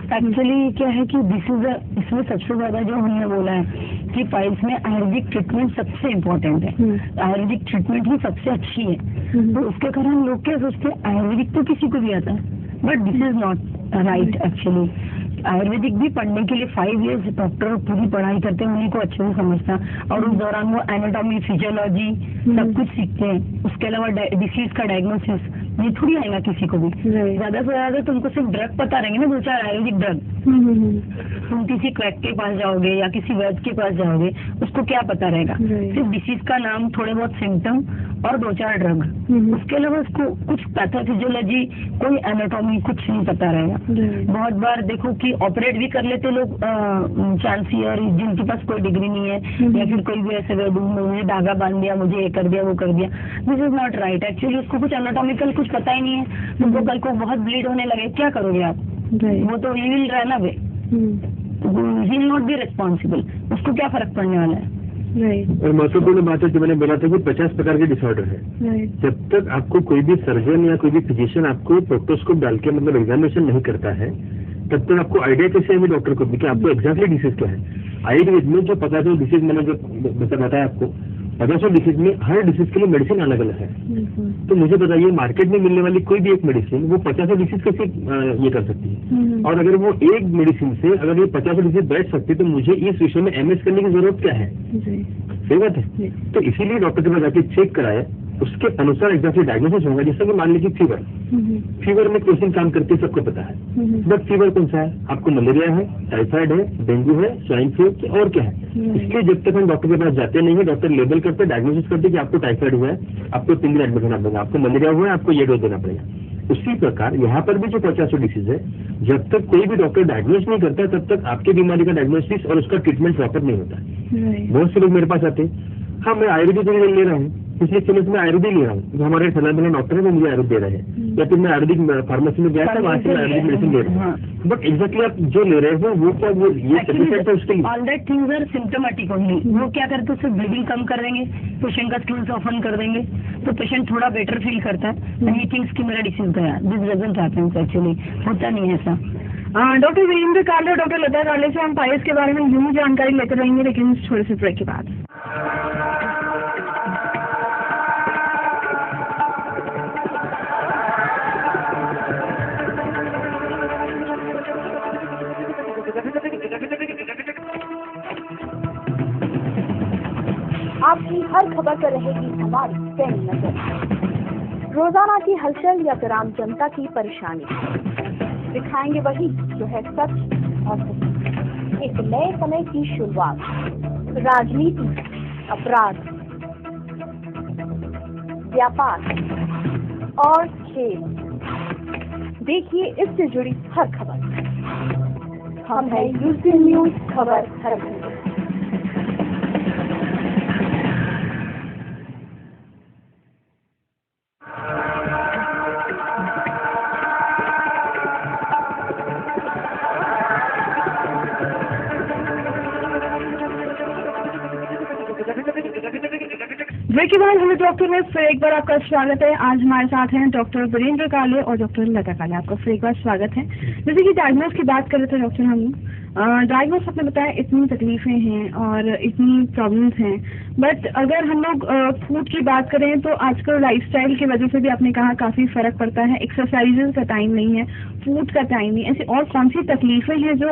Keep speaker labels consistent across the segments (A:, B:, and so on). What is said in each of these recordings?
A: Actually क्या है कि इसमें सबसे ज्यादा जो हमने बोला है कि पाइल्स में आयुर्वेदिक ट्रीटमेंट सबसे इम्पोर्टेंट है, आयुर्वेदिक ट्रीटमेंट ही सबसे अच्छी है। तो उसके कारण लोग क्या सोचते हैं आयुर्वेदिक तो किसी को भी आता है, but this is not right. Actually Ayurvedic भी पढ़ने के लिए 5 इयर्स डॉक्टर पूरी पढ़ाई करते हैं, उन्हीं को अच्छे से समझता, और उस दौरान वो एनाटॉमी, फिजियोलॉजी सब कुछ सीखते हैं। उसके अलावा डिसीज का डायग्नोसिस ये थोड़ी आएगा किसी को भी। ज्यादा से ज्यादा तुमको सिर्फ ड्रग पता रहेंगे ना, 2-4 आयुर्वेदिक ड्रग। तुम किसी क्वैक के पास जाओगे या किसी वैद्य के पास जाओगे, उसको क्या पता रहेगा? सिर्फ डिसीज का नाम, थोड़े बहुत सिम्टम और 2-4 ड्रग। उसके अलावा उसको कुछ पैथोफिजियोलॉजी, कोई एनाटॉमी कुछ नहीं पता रहेगा। बहुत बार देखो कि ऑपरेट भी कर लेते लोग चांसियर, जिनके पास कोई डिग्री नहीं है, या फिर कोई भी ऐसे मुझे धागा बांध दिया, मुझे ये कर दिया, वो कर दिया। This is not right. Actually उसको कुछ एनाटॉमिकल कुछ पता ही नहीं है। तुमको कल को बहुत ब्लीड होने लगे, क्या करोगे आप? वो तो he will run away, he will not be responsible. उसको क्या फर्क पड़ने वाला है?
B: और महत्वपूर्ण बात है जो मैंने बोला था कि 50 प्रकार के डिसऑर्डर है। जब तक आपको कोई भी सर्जन या कोई भी फिजिशियन आपको प्रोक्टोस्कोप डाल के मतलब एग्जामिनेशन नहीं करता है, तब तक आपको आइडिया कैसे है डॉक्टर को कि आपको एग्जैक्टली डिसीज क्या है। आयुर्वेद में जो 50 डिसीज मैंने जो बताया आपको, 50 डिसीज में हर डिसीज के लिए मेडिसिन अलग अलग है। तो मुझे बताइए मार्केट में मिलने वाली कोई भी एक मेडिसिन वो 50 डिसीज कैसे ये कर सकती है? और अगर वो एक मेडिसिन से अगर ये 50 डिसीज बैठ सकती है तो मुझे इस विषय में MS करने की जरूरत क्या है? सही बात है। तो इसीलिए डॉक्टर के पास जाके चेक कराए, उसके अनुसार एग्जैक्टली डायग्नोसिस होगा। जैसे कि मान लीजिए फीवर में क्वेश्चन काम करते हैं, सबको पता है। बट फीवर कौन सा है? आपको मलेरिया है, टाइफाइड है, डेंगू है, स्वाइन फ्लू और क्या है? इसलिए जब तक हम डॉक्टर के पास जाते नहीं है, डॉक्टर लेबल करते, डायग्नोसिस करते कि आपको टाइफाइड हुआ है, आपको 3 दिन एडमिट होना पड़ेगा, आपको मलेरिया हुआ है, आपको ये डोज देना पड़ेगा। उसी प्रकार यहाँ पर भी जो 50 डिसीज है, जब तक कोई भी डॉक्टर डायग्नोस नहीं करता तब तक आपकी बीमारी का डायग्नोसिस और उसका ट्रीटमेंट प्रॉपर नहीं होता है। बहुत से लोग मेरे पास आते हैं, हाँ मैं आयुर्वेदिक ले रहा हूँ, पिछले समय में आयुर्वेदिक ले रहा हूँ, हमारे सलाह डॉक्टर है वो मुझे आयुर्वेद दे रहे हैं, या फिर मैं आयुर्वेदिक फार्मेसी में गया था, वहाँ से मैं आयुर्वेदिक मेडिसिन ले रहा हूँ। बट एग्जैक्टली आप जो ले रहे हो वो क्या वो ये सफिशिएंट है उसके लिए? All that things are symptomatic only. वो क्या करते हैं, सिर्फ ब्लीडिंग कम कर देंगे, पेशेंट का स्टूल सॉफन कर देंगे, तो पेशेंट थोड़ा बेटर फील करता है, एंड ही थिंक्स कि मेरा डिसीज गया। दिस डजंट हैपन एक्चुअली, होता नहीं है ऐसा।
C: डॉक्टर वीरेंद्र काले और डॉक्टर लता काले से हम पाइल्स के बारे में यूं जानकारी लेते रहेंगे, लेकिन थोड़े से ब्रेक के बाद।
D: आपकी हर खबर पर रहेगी हमारी पैनी नजर। रोजाना की हलचल या फिर आम जनता की परेशानी, दिखाएंगे वही जो है सच और सही। एक नए समय की शुरुआत, राजनीति, अपराध, व्यापार और खेल, देखिए इससे जुड़ी हर खबर। हम है यूसी न्यूज, खबर हर घंटे।
C: ब्रेक के बाद हमें डॉक्टर में फिर एक बार आपका स्वागत है। आज हमारे साथ हैं डॉक्टर वीरेंद्र काले और डॉक्टर लता काले। आपका फिर एक बार स्वागत है। जैसे कि डायग्नोस की बात कर रहे थे डॉक्टर, हम डायग्नोस आपने बताया इतनी तकलीफें हैं और इतनी प्रॉब्लम्स हैं, बट अगर हम लोग फूड की बात करें तो आजकल लाइफस्टाइल की वजह से भी आपने कहा काफ़ी फ़र्क पड़ता है, एक्सरसाइजेज का टाइम नहीं है, फूड का टाइम नहीं, ऐसी और कौन सी तकलीफें हैं जो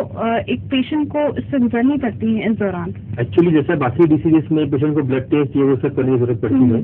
C: एक पेशेंट को इससे गुजरनी पड़ती हैं इस दौरान?
B: एक्चुअली जैसा बाकी डिसीजेस में पेशेंट को ब्लड टेस्ट ये वो सब करने की जरूरत पड़ती है,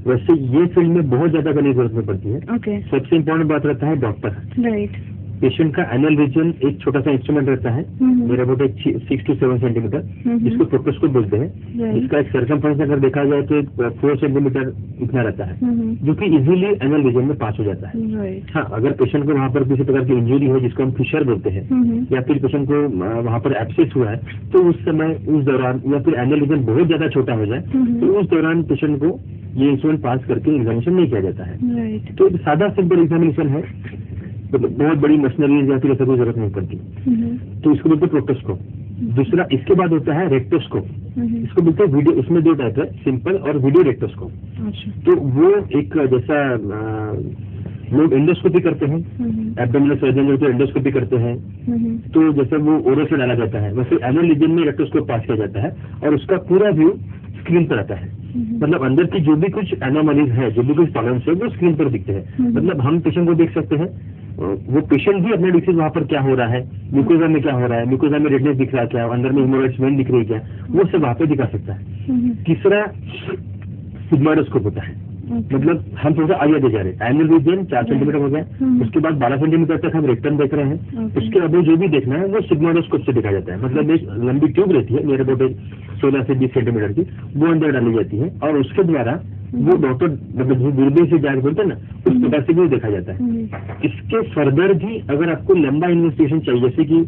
B: वैसे ये फील्ड में बहुत ज्यादा करने की जरूरत पड़ती है। सबसे इम्पोर्टेंट बात रहता है डॉक्टर।
C: राइट।
B: पेशेंट का एनुअल रीजन एक छोटा सा इंस्ट्रूमेंट रहता है, मेरे अबाउट 6 to 7 सेंटीमीटर, जिसको प्रोक्टोस्कोप बोलते हैं। इसका एक सर्कमफ्रेंस अगर देखा जाए तो 4 सेंटीमीटर इतना रहता है, जो कि इजीली एनुअल रीजन में पास हो जाता है। हाँ, अगर पेशेंट को वहाँ पर किसी प्रकार की इंजरी हो जिसको हम फिशर बोलते हैं, या फिर पेशेंट को वहाँ पर एब्सेस हुआ है, तो उस समय उस दौरान या फिर एनुअल रीजन बहुत ज्यादा छोटा हो जाए तो उस दौरान पेशेंट को ये इंस्ट्रूमेंट पास करके एग्जामिनेशन नहीं किया जाता है। तो सादा सिंपल एग्जामिनेशन है, तो बहुत बड़ी मशीनरी या फिर ऐसा कोई जरूरत नहीं पड़ती, तो इसको बोलते हैं प्रोक्टोस्कोप। दूसरा इसके बाद होता है रेक्टोस्कोप। इसको बोलते हैं वीडियो, उसमें 2 टाइप है, सिंपल और वीडियो रेक्टोस्कोप। तो वो एक जैसा लोग एंडोस्कोपी करते हैं, एब्डोमिनल सर्जन जो एंडोस्कोपी करते हैं, तो जैसे वो ओरो से डाला जाता है वैसे एनल रीजन में इलेक्ट्रोस्कोप पास किया जाता है और उसका पूरा व्यू स्क्रीन पर आता है। मतलब अंदर की जो भी कुछ एनोमलीज है, जो भी कुछ प्रॉब्लम्स है वो स्क्रीन पर दिखते हैं। मतलब हम पेशेंट को देख सकते हैं, वो पेशेंट भी अपने डिसीज वहाँ पर क्या हो रहा है, म्यूकोजा में क्या हो रहा है, म्यूकोजा में रेडनेस दिख रहा है क्या, अंदर में हेमोरॉइड्स वेन दिख रही है क्या, वो सब वहाँ पे दिखा सकता है। तीसरा सिग्मोइडोस्कोप होता है, मतलब हम थोड़ा आगे दे जा रहे हैं। एनल रीजन 4 सेंटीमीटर हो गया, उसके बाद 12 सेंटीमीटर तक हम रेक्टम देख रहे हैं, उसके अब जो भी देखना है वो सिग्मोइडोस्कोप से देखा जाता है। मतलब एक लंबी ट्यूब रहती है, नियर अबाउट 16 से 20 सेंटीमीटर की, वो अंदर डाली जाती है और उसके द्वारा वो डॉक्टर मतलब दूरबीन से जाकर बोलते हैं ना, उस प्रकार से भी देखा जाता है। इसके फर्दर भी अगर आपको लंबा इन्वेस्टिगेशन चाहिए, जैसे कि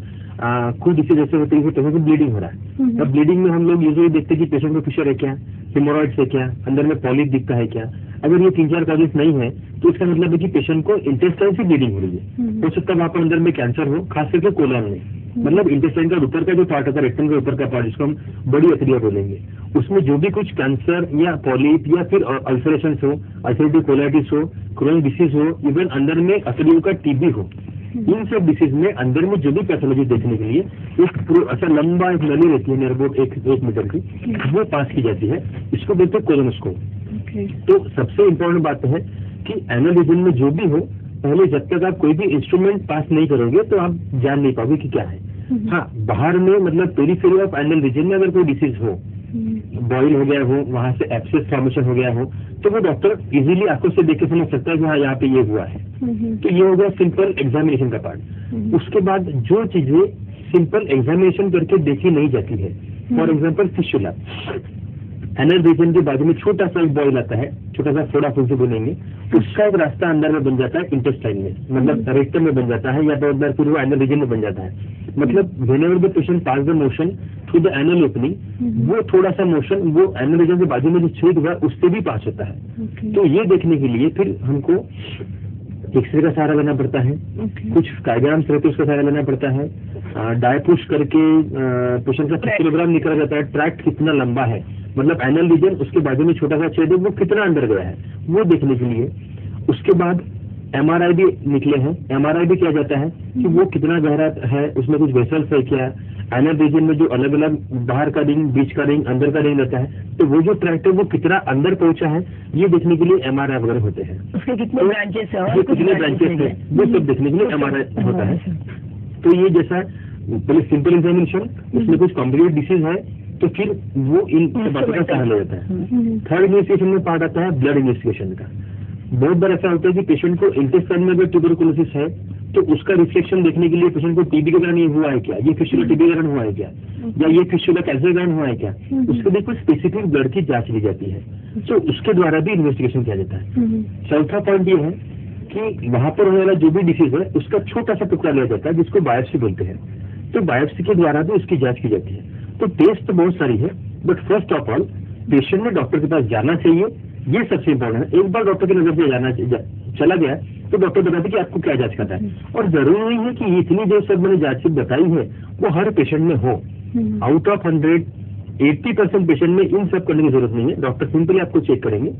B: कुछ डिसीज ऐसे होते हैं पेशेंट को ब्लीडिंग हो रहा है, अब ब्लीडिंग में हम लोग यूजुअली देखते हैं कि पेशेंट को फिशर है क्या, हेमोरॉइड्स है क्या, अंदर में पॉलिप दिखता है क्या। अगर ये 3-4 काजेस नहीं है तो इसका मतलब है कि पेशेंट को इंटेस्टाइन से ब्लीडिंग हो रही है। हो सकता है वहाँ पर अंदर में कैंसर हो, खास करके कोलन में, मतलब इंटेस्टाइन का ऊपर का जो पार्ट होता है, रेक्टम के ऊपर का पार्ट, जिसको हम बड़ी अथरिया बोलेंगे, उसमें जो भी कुछ कैंसर या पॉलिप या फिर अल्सरेशन हो, अल्सरेटिव कोलाइटिस हो, क्रोनिक डिसीज हो, इवन अंदर में अथरियों का टीबी हो, इन सब डिसीज में अंदर में जो भी पैथोलॉजी देखने के लिए एक अच्छा लंबा एक नली रहती है, नियर अबाउट 1 मीटर की, वो पास की जाती है। इसको बोलते हैं कोलोनोस्कोप। तो सबसे इम्पोर्टेंट बात है कि एनल रीजन में जो भी हो, पहले जब तक आप कोई भी इंस्ट्रूमेंट पास नहीं करोगे तो आप जान नहीं पाओगे कि क्या है। हाँ, बाहर में मतलब पेरिफेरी ऑफ एनल रीजन में अगर कोई डिसीज हो, बॉइल हो गया हो, वहां से एब्सेस फॉर्मेशन हो गया हो, तो वो डॉक्टर इजीली आंखों से देख के समझ सकता है कि हाँ यहाँ पे ये हुआ है। तो ये हो गया सिंपल एग्जामिनेशन का पार्ट। उसके बाद जो चीजें सिंपल एग्जामिनेशन करके देखी नहीं जाती है, for example fistula, anal reason के बाजू में छोटा सा एक बॉइल आता है, छोटा सा फोड़ा फूल से बोलेंगे, उसका एक रास्ता अंदर में बन जाता है इंटेस्टाइन में, मतलब रेक्टम में बन जाता है, या तो अंदर फिर वो एनल रीजन में बन जाता है। मतलब whenever the patient pass the motion through the anal opening, वो थोड़ा सा मोशन वो एनल रीजन के बाजू में जो छेद हुआ उससे भी पास होता है। तो ये देखने के लिए फिर हमको एक्सरे का सहारा लेना पड़ता है, कुछ कार्डियोग्राम्स रहते उसका सहारा लेना पड़ता है, डाई पुश करके पेशेंट का किलोग्राम निकला जाता है, ट्रैक्ट कितना लंबा है, मतलब एनल रीजन उसके बाजू में छोटा सा छेद है वो कितना अंदर गया है वो देखने के लिए। उसके बाद एमआरआई भी निकले हैं, एमआरआई भी किया जाता है कि वो कितना गहरा है, उसमें कुछ वेसल्स है क्या, एनल रीजन में जो अलग अलग बाहर का रिंग, बीच का रिंग, अंदर का रिंग रहता है, तो वो जो ट्रैक्ट है वो कितना अंदर पहुंचा है, ये देखने के लिए एमआरआई वगैरह होते हैं।
A: उसके कितने ब्रांचेस है,
B: वो कितने ब्रांचेस है, वो सब देखने के लिए एमआरआई होता है। तो ये जैसा पहले सिंपल एग्जामिनेशन, उसमें कुछ कॉम्प्लिकेटेड डिसीज है तो फिर वो इन बातों का सहारा ले जाता है। थर्ड इन्वेस्टिगेशन में पार्ट आता है ब्लड इन्वेस्टिगेशन का। बहुत बार ऐसा होता है कि पेशेंट को इंटेस्टाइन में अगर ट्यूबरकुलोसिस है तो उसका रिफ्लेक्शन देखने के लिए पेशेंट को टीबी के कारण ये हुआ है क्या, ये फिस्टुला टीबी के कारण हुआ है क्या, या ये फिस्टुला कैंसर के कारण हुआ है क्या, उसके लिए कुछ स्पेसिफिक ब्लड की जांच ली जाती है, तो उसके द्वारा भी इन्वेस्टिगेशन किया जाता है। चौथा पॉइंट ये है कि वहां पर होने वाला जो भी डिसीज है उसका छोटा सा टुकड़ा लिया जाता है जिसको बायोप्सी बोलते हैं, तो बायोप्सी के द्वारा भी उसकी जांच की जाती है। तो टेस्ट तो बहुत सारी है, but first of all patient ने डॉक्टर के पास जाना चाहिए, ये सबसे इम्पोर्टेंट है। एक बार डॉक्टर की नजर से जाना चला गया तो डॉक्टर बताते कि आपको क्या जांच करना है, और जरूरी नहीं है कि इतनी देर सब मैंने जांच बताई है वो हर पेशेंट में हो। आउट ऑफ 100 80% पेशेंट में इन सब करने की जरूरत नहीं है। डॉक्टर सिंपली आपको चेक करेंगे,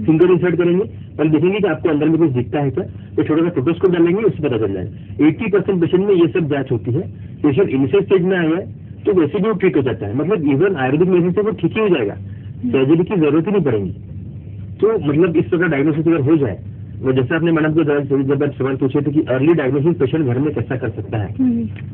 B: फिंगर इंसर्ट करेंगे और देखेंगे कि आपको अंदर में कुछ दिखता है क्या, तो छोटा सा प्रोटोस्कोप डालेंगे, उससे पता चल जाएगा। 80% पेशेंट में ये सब जांच होती है। पेशेंट इनिशियल स्टेज में आया है तो वैसे भी वो ठीक हो जाता है, मतलब इवन आयुर्वेदिक मेडिसिन से वो ठीक ही हो जाएगा, सर्जरी की जरूरत ही नहीं पड़ेगी। तो मतलब इस प्रकार डायग्नोसिस अगर हो जाए, वो जैसे आपने मैडम को जब आप सवाल पूछे थे कि अर्ली डायग्नोसिस पेशेंट घर में कैसा कर सकता है,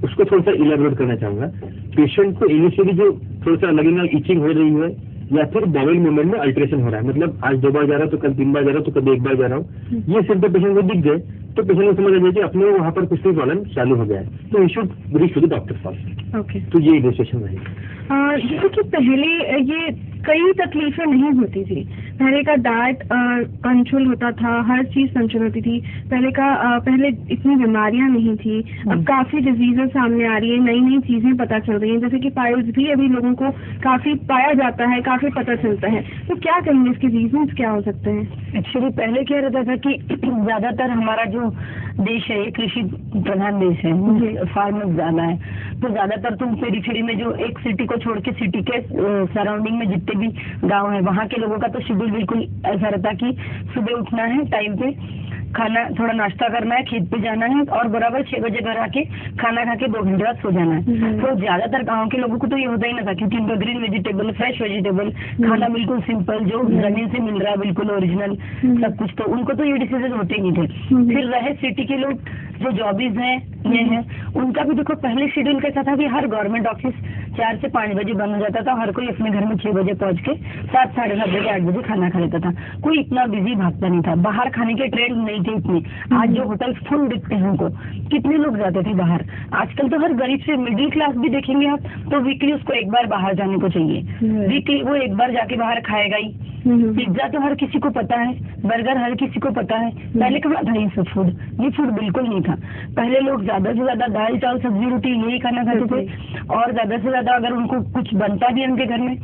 B: उसको थोड़ा सा इलेबोरेट करना चाहूंगा। पेशेंट को इनिशियली जो थोड़ा सा लगेगा इचिंग हो रही है या फिर बॉवेल मूवमेंट में अल्ट्रेशन हो रहा है, मतलब आज 2 बार जा रहा हूँ तो कल 3 बार जा रहा हूँ तो कभी 1 बार जा रहा हूँ, ये सिम्टम पेशेंट को दिख गए तो पेशेंट को समझ आ जाए कि अपने वहाँ पर कुछ प्रॉब्लम चालू हो गया है, तो you should reach to the doctor first.
C: Okay,
B: तो ये रजिस्ट्रेशन रहेगी।
C: जैसे कि पहले ये कई तकलीफें नहीं होती थी, पहले का डाइट कंट्रोल होता था, हर चीज कंट्रोल होती थी, पहले इतनी बीमारियां नहीं थी। अब काफी डिजीजेस सामने आ रही है, नई नई चीजें पता चल रही हैं, जैसे कि पाइल्स भी अभी लोगों को काफी पाया जाता है, काफी पता चलता है। तो क्या कहेंगे, इसके रीजंस क्या हो सकते हैं?
A: एक्चुअली पहले क्या रहता था कि ज्यादातर हमारा जो देश है ये कृषि प्रधान देश है, फार्मर्स ज्यादा है, तो ज्यादातर तुम पेरीफेरी में जो एक सिटी को छोड़ के सिटी के सराउंडिंग में जितने भी गांव है वहाँ के लोगों का तो शेड्यूल बिल्कुल ऐसा रहता कि सुबह उठना है टाइम पे, खाना थोड़ा नाश्ता करना है, खेत पे जाना है और बराबर 6 बजे घर आके खाना खा के 2 घंटे बाद सो जाना है। तो ज्यादातर गाँव के लोगों को तो ये होता ही ना था, क्योंकि उनका ग्रीन वेजिटेबल, फ्रेश वेजिटेबल, खाना बिल्कुल सिंपल जो जमीन से मिल रहा है बिल्कुल ओरिजिनल सब कुछ, तो उनको तो ये डिसीजेज होते ही नहीं थे। फिर रहे सिटी के लोग जो जॉबीज हैं ये है, उनका भी देखो पहले शेड्यूल कैसा था कि हर गवर्नमेंट ऑफिस 4 से 5 बजे बंद हो जाता था, हर कोई अपने घर में 6 बजे पहुंच के 7, साढ़े 7 बजे 8 बजे खाना खा लेता था, कोई इतना बिजी भागता नहीं था, बाहर खाने के ट्रेंड नहीं थे इतने। आज जो होटल फुल दिखते हैं हमको, कितने लोग जाते थे बाहर। आजकल तो हर गरीब से मिडिल क्लास भी देखेंगे आप तो वीकली उसको एक बार बाहर जाने को चाहिए, वीकली वो एक बार जाके बाहर खाएगा ही। पिज्जा तो हर किसी को पता है, बर्गर हर किसी को पता है। पहले कहाँ था ये सब फूड? ये फूड बिल्कुल नहीं था। पहले लोग ज्यादा से ज्यादा दाल चावल सब्जी रोटी यही खाना खाते थे, और ज्यादा से ज्यादा अगर उनको कुछ बनता भी उनके घर में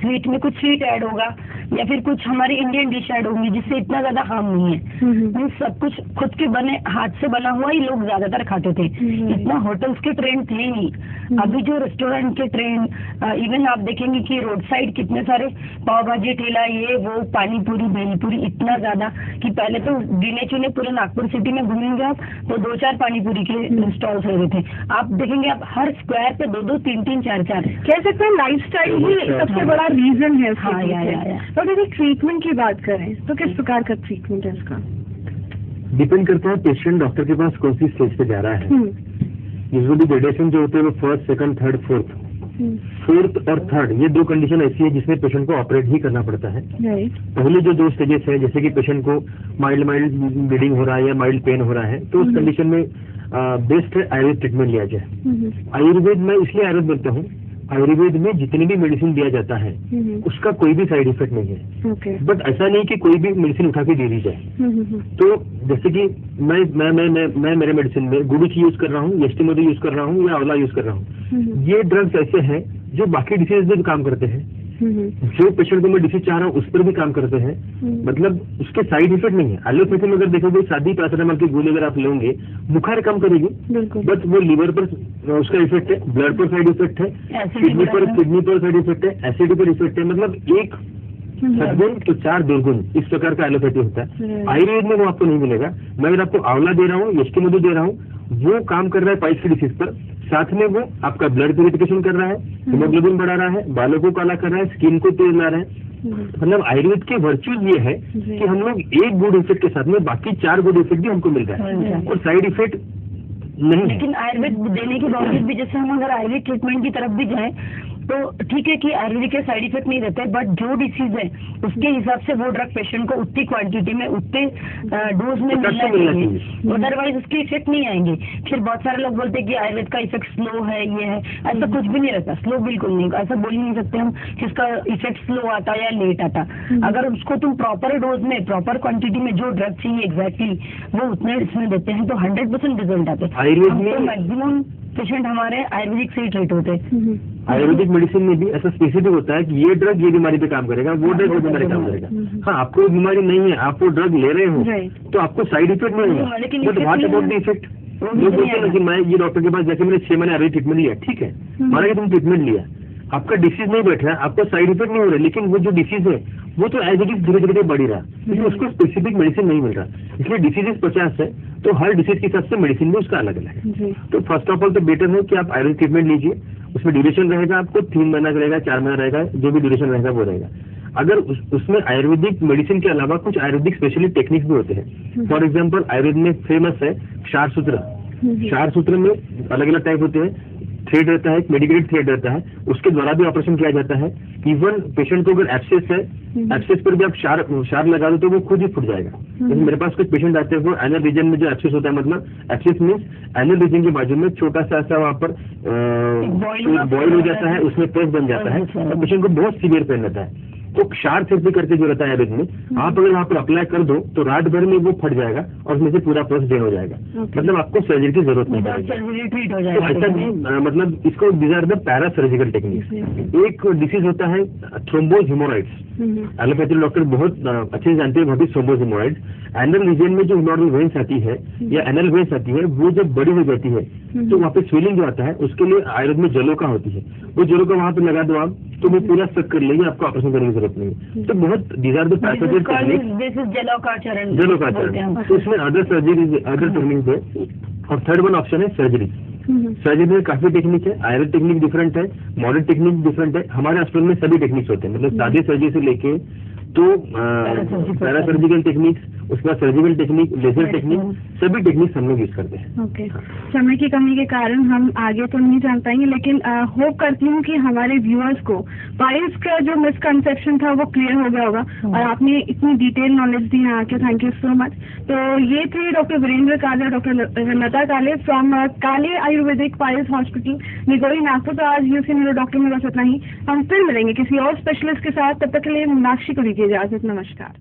A: स्वीट में कुछ स्वीट ऐड होगा या फिर कुछ हमारी इंडियन डिश ऐड होंगी जिससे इतना ज्यादा हार्म नहीं है। सब कुछ खुद के बने हाथ से बना हुआ ही लोग ज्यादातर खाते थे, इतना होटल्स के ट्रेंड थे ही नहीं। अभी जो रेस्टोरेंट के ट्रेंड, इवन आप देखेंगे कि रोड साइड कितने सारे पाव भाजी ठेला, ये वो, पानी पूरी, भेलपुरी, इतना ज्यादा कि पहले तो गिने चुने पूरे नागपुर सिटी में घूमेंगे आप तो 2-4 पानी पूरी के स्टॉल्स लगे थे। आप देखेंगे आप हर स्क्वायर पे 2-2, 3-3, 4-4।
C: कह सकते हैं लाइफस्टाइल ही सबसे बड़ा रीजन है। तो अगर ट्रीटमेंट की बात करें तो किस प्रकार का ट्रीटमेंट है इसका?
B: डिपेंड करता है पेशेंट डॉक्टर के पास कौन सी स्टेज पे जा रहा है। यूजुअली ग्रेडेशन जो होते हैं वो 1st, 2nd, 3rd, 4th और 3rd, ये 2 कंडीशन ऐसी है जिसमें पेशेंट को ऑपरेट ही करना पड़ता है। पहले जो 2 स्टेजेस है, जैसे कि पेशेंट को माइल्ड ब्लीडिंग हो रहा है या माइल्ड पेन हो रहा है, तो उस कंडीशन में बेस्ट है आयुर्वेद ट्रीटमेंट लिया जाए। आयुर्वेद में इसलिए आयुर्वेद बोलता हूँ, आयुर्वेद में जितनी भी मेडिसिन दिया जाता है उसका कोई भी साइड इफेक्ट नहीं है। बट ऐसा नहीं कि कोई भी मेडिसिन उठा के दे दी जाए। तो जैसे कि मैं मेरे मेडिसिन में गुड़ूची यूज कर रहा हूँ, यष्टिमधु यूज कर रहा हूँ या आंवला यूज कर रहा हूँ। ये ड्रग्स ऐसे हैं जो बाकी डिसीज में भी काम करते हैं, जो पेशेंट को मैं डिसीज चाह रहा हूँ उस पर भी काम करते हैं, मतलब उसके साइड इफेक्ट नहीं है। एलोपैथी में अगर देखोगे सादी पैरासिटामोल की गोली अगर आप लोगे बुखार कम करेगी, बट वो लीवर पर उसका इफेक्ट है, ब्लड पर साइड इफेक्ट है, किडनी पर साइड इफेक्ट है, एसिडिटी पर इफेक्ट है, मतलब एक सदगुण तो 4 दुर्गुण, इस प्रकार का एलोपैथी होता है। आयुर्वेद में वो आपको नहीं मिलेगा। मैं अगर आपको आंवला दे रहा हूँ, यष्टिमधु दे रहा हूँ, वो काम कर रहा है पाइल्स की डिसीज पर, साथ में वो आपका ब्लड प्यूरिफिकेशन कर रहा है, हीमोग्लोबिन बढ़ा रहा है, बालों को काला कर रहा है, स्किन को तेज ला रहा है। मतलब आयुर्वेद के वर्च्यूज ये है कि हम लोग एक गुड इफेक्ट के साथ में बाकी 4 गुड इफेक्ट भी हमको मिल रहा है और साइड इफेक्ट नहीं।
A: लेकिन आयुर्वेद देने के बावजूद भी जैसे हम अगर आयुर्वेद ट्रीटमेंट की तरफ भी जाएं तो ठीक है कि आयुर्वेदिक के साइड इफेक्ट नहीं रहते, बट जो डिसीज है उसके हिसाब से वो ड्रग पेशेंट को उतनी क्वांटिटी में उतने डोज में मिलना चाहिए, अदरवाइज उसके इफेक्ट नहीं आएंगे। फिर बहुत सारे लोग बोलते हैं कि आयुर्वेद का इफेक्ट स्लो है, ये है, ऐसा कुछ भी नहीं रहता। स्लो बिल्कुल नहीं, ऐसा बोल ही नहीं सकते हम कि उसका इफेक्ट स्लो आता या लेट आता। अगर उसको तुम प्रॉपर डोज में, प्रॉपर क्वांटिटी में जो ड्रग चाहिए एग्जैक्टली वो उतने इसमें देते हैं तो 100% रिजल्ट आते हैं। आयुर्वेद में मैक्सिमम पेशेंट हमारे आयुर्वेदिक से ही ट्रीट होते हैं।
B: आयुर्वेदिक मेडिसिन में भी ऐसा स्पेसिफिक होता है कि ये ड्रग ये बीमारी पे काम करेगा, वो ड्रग वो बीमारी काम करेगा। हाँ, आपको बीमारी नहीं है, आप वो ड्रग ले रहे हो तो आपको साइड इफेक्ट नहीं होगा, but what about the effect? लोग बोलते हैं कि मैं ये डॉक्टर के पास जाके मैंने 6 महीने आयुर्वेदिक ट्रीटमेंट लिया, ठीक है, माना कि तुम ट्रीटमेंट लिया, आपका डिसीज नहीं बैठ रहा है, आपको साइड इफेक्ट नहीं हो रहा, लेकिन वो जो डिसीज है वो तो एज इट इज धीरे धीरे बढ़ ही रहा, इसलिए उसको स्पेसिफिक मेडिसिन नहीं मिल रहा। इसलिए डिसीजेस 50 है तो हर डिसीज के हिसाब से मेडिसिन भी उसका अलग अलग है। तो फर्स्ट ऑफ ऑल तो बेटर है कि आप आयुर्वेदिक ट्रीटमेंट लीजिए, उसमें ड्यूरेशन रहेगा आपको 3 महीना रहेगा, 4 महीना रहेगा, जो भी ड्यूरेशन रहेगा वो रहेगा। अगर उसमें आयुर्वेदिक मेडिसिन के अलावा कुछ आयुर्वेदिक स्पेशलिस्ट टेक्निक्स भी होते हैं। फॉर एग्जाम्पल आयुर्वेद में फेमस है क्षार सूत्र। क्षार सूत्र में अलग अलग टाइप होते हैं, थ्रेड रहता है, मेडिकेटेड थ्रेड रहता है, उसके द्वारा भी ऑपरेशन किया जाता है। इवन पेशेंट को अगर एब्सेस है, एब्सेस पर भी आप क्षार लगा दो तो वो खुद ही फूट जाएगा। जैसे मेरे पास कुछ पेशेंट आते हैं वो एनल रीजन में जो एब्सेस होता है, मतलब एब्सेस मीन्स एनल रीजन के बाजू में छोटा सा ऐसा वहाँ पर बॉयल हो जाता है, उसमें पस बन जाता है और पेशेंट को बहुत सीवियर पेन रहता है। तो क्षार थेरेपी करके जो रहता है आयुर्वेद में, आप अगर वहाँ पर अप्लाई कर दो तो रात भर में वो फट जाएगा और उसमें से पूरा पस ड्रेन हो जाएगा। मतलब आपको सर्जरी की जरूरत नहीं पड़ेगी। तो ऐसा नहीं, मतलब इसको these are the para surgical techniques. एक डिसीज होता है थ्रोम्बोज हेमोराइड्स। एलोपैथी डॉक्टर बहुत अच्छे से जानते हैं what is thrombosed haemorrhoids. Anal region में जो हेमोरॉइडल वेन्स आती है या एनल वेन्स आती है, वो जब बड़ी हो जाती है तो वहाँ पे स्वेलिंग जो आता है उसके लिए आयुर्वेद में जलोका होती है। वो जलोका वहाँ पे लगा दो आप तो वो पूरा सक कर लेगी, आपको ऑपरेशन करने की जरूरत नहीं। तो बहुत these are the pathology techniques.
A: This is जलोकाचरण।
B: तो इसमें अदर सर्जरी अदर टेक्निक्स है। और थर्ड वन ऑप्शन है सर्जरी। सर्जरी में काफी टेक्निक है, आयुर्वेद टेक्निक डिफरेंट है, मॉडर्न टेक्निक डिफरेंट है। हमारे हॉस्पिटल में सभी टेक्निक्स होते हैं, मतलब सादी सर्जरी से लेके तो पैरासर्जिकल टेक्निक्स, उसके बाद सर्जिकल टेक्निक, लेजर टेक्निक, सभी टेक्निक्स हम लोग यूज करते हैं।
C: ओके, समय की कमी के कारण हम आगे तो नहीं जान पाएंगे, लेकिन होप करती हूँ कि हमारे व्यूअर्स को पाइल्स का जो मिसकंसेप्शन था वो क्लियर हो गया होगा। और आपने इतनी डिटेल नॉलेज दी है आके, थैंक यू सो मच। तो ये थे डॉक्टर वीरेंद्र काले और डॉक्टर लता काले फ्रॉम काले आयुर्वेदिक पाइल्स हॉस्पिटल, निगोरी, नागपुर। तो आज यूसी न्यूरो डॉक्टर में बस इतना ही, हम फिर मिलेंगे किसी और स्पेशलिस्ट के साथ। तब तक के लिए मीनाक्षी को दीजिए इजाजत, नमस्कार।